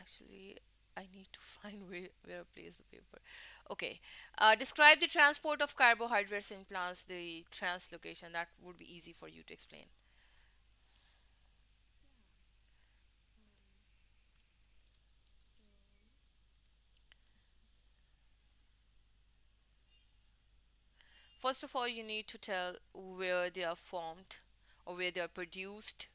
Actually, I need to find where I place the paper. Okay. Describe the transport of carbohydrates in plants, the translocation. That would be easy for you to explain. First of all, you need to tell where they are formed or where they are produced.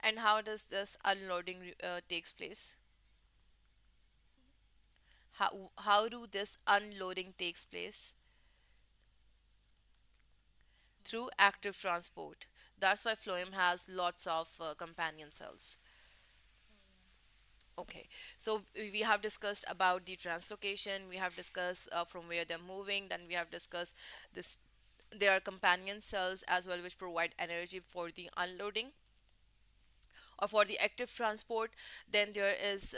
And how does this unloading takes place? How do this unloading takes place? Through active transport. That's why phloem has lots of companion cells. Okay, so we have discussed about the translocation, we have discussed from where they're moving, then we have discussed this. There are companion cells as well, which provide energy for the unloading or for the active transport. Then there is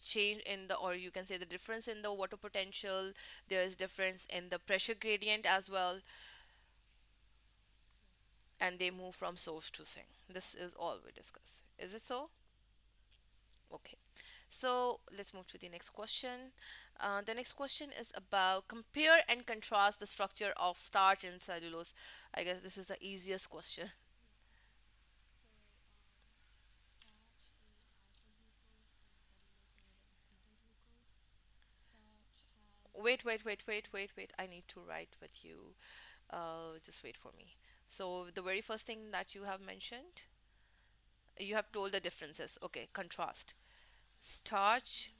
change in the, or you can say the difference in the water potential. There is difference in the pressure gradient as well, and they move from source to sink. This is all we discuss. Is it so? Okay. So let's move to the next question. The next question is about compare and contrast the structure of starch and cellulose. I guess this is the easiest question. Wait. I need to write with you. Just wait for me. So the very first thing that you have mentioned, you have told the differences. Okay, contrast. Starch,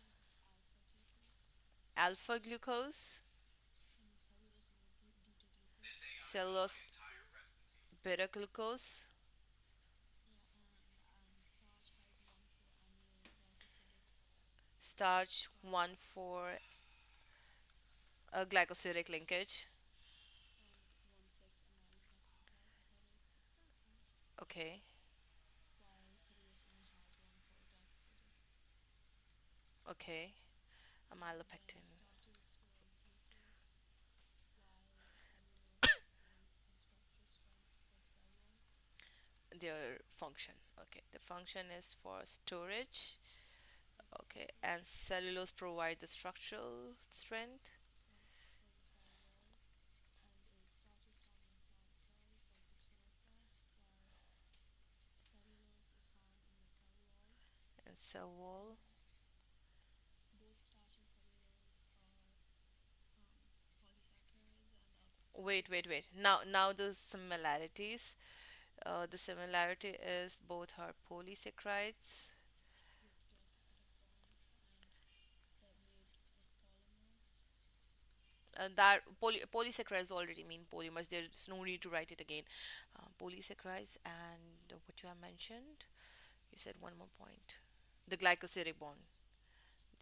alpha glucose, cellulose, beta glucose, starch 1,4 glycosidic linkage. Okay, okay. Amylopectin. Their function. Okay, the function is for storage. Okay, and cellulose provide the structural strength, and cell wall. Wait. Now the similarities. The similarity is both are polysaccharides. That polysaccharides already mean polymers. There's no need to write it again. Polysaccharides and what you have mentioned. You said one more point. The glycosidic bond.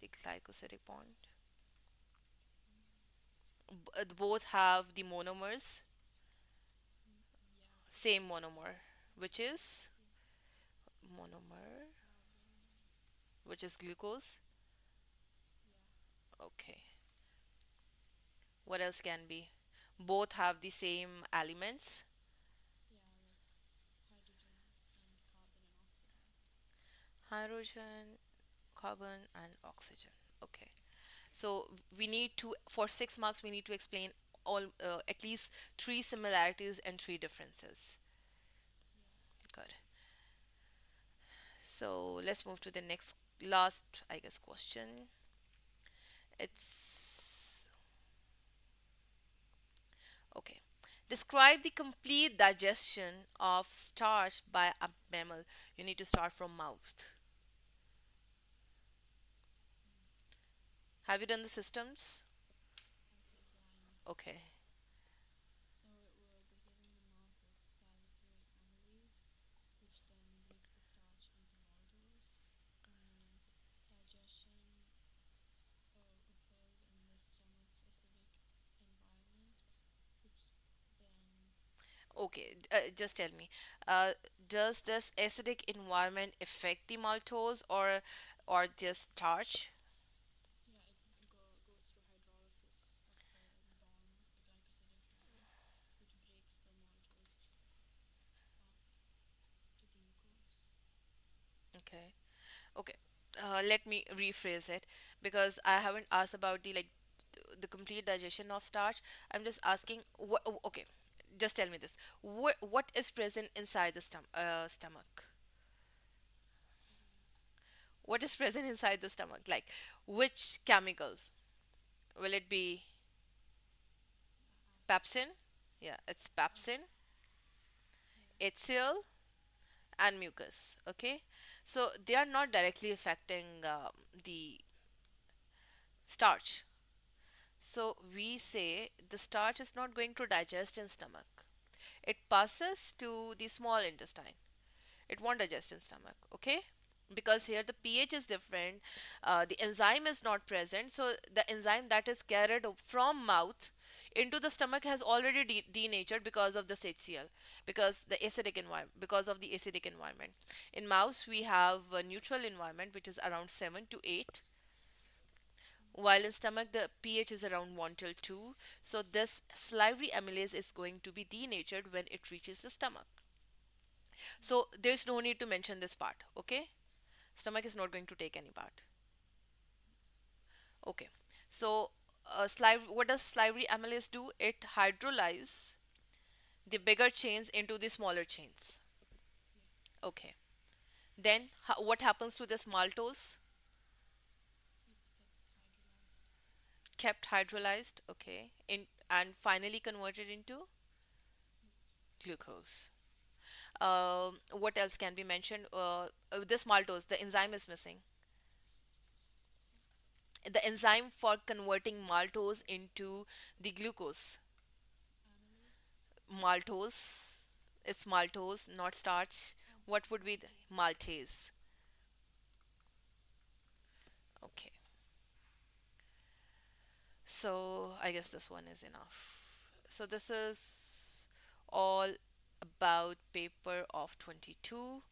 The glycosidic bond. Both have the monomers, same monomer, which is monomer, which is glucose. Okay. What else can be? Both have the same elements. Hydrogen, carbon, and oxygen. Okay. So we need to, for 6 marks, we need to explain all at least three similarities and three differences. Good. So let's move to the next, last, I guess, question. It's okay. Describe the complete digestion of starch by a mammal. You need to start from mouth. Have you done the systems? Okay. Okay, just tell me, uh, does this acidic environment affect the maltose or just starch? Okay. Okay. Let me rephrase it because I haven't asked about the complete digestion of starch. I'm just asking what. Okay, just tell me this. What is present inside the stomach? What is present inside the stomach? Like which chemicals? Will it be pepsin? Yeah, it's pepsin, ethyl, and mucus. Okay, so they are not directly affecting the starch. So we say the starch is not going to digest in stomach. It passes to the small intestine. It won't digest in stomach. Okay, because here the pH is different. The enzyme is not present. So the enzyme that is carried from mouth into the stomach has already denatured because of this HCl, because the acidic environment, because of the acidic environment. In mouse we have a neutral environment which is around 7 to 8, while in stomach the pH is around 1 till 2. So this salivary amylase is going to be denatured when it reaches the stomach. So there's no need to mention this part. Okay, stomach is not going to take any part. Okay, so what does salivary amylase do? It hydrolyze the bigger chains into the smaller chains. Okay, then what happens to this maltose? Kept hydrolyzed. Okay, in and finally converted into glucose. What else can be mentioned? This maltose, the enzyme is missing. The enzyme for converting maltose into the glucose. Maltose. It's maltose, not starch. What would be the maltase? Okay. So I guess this one is enough. So this is all about paper of 22.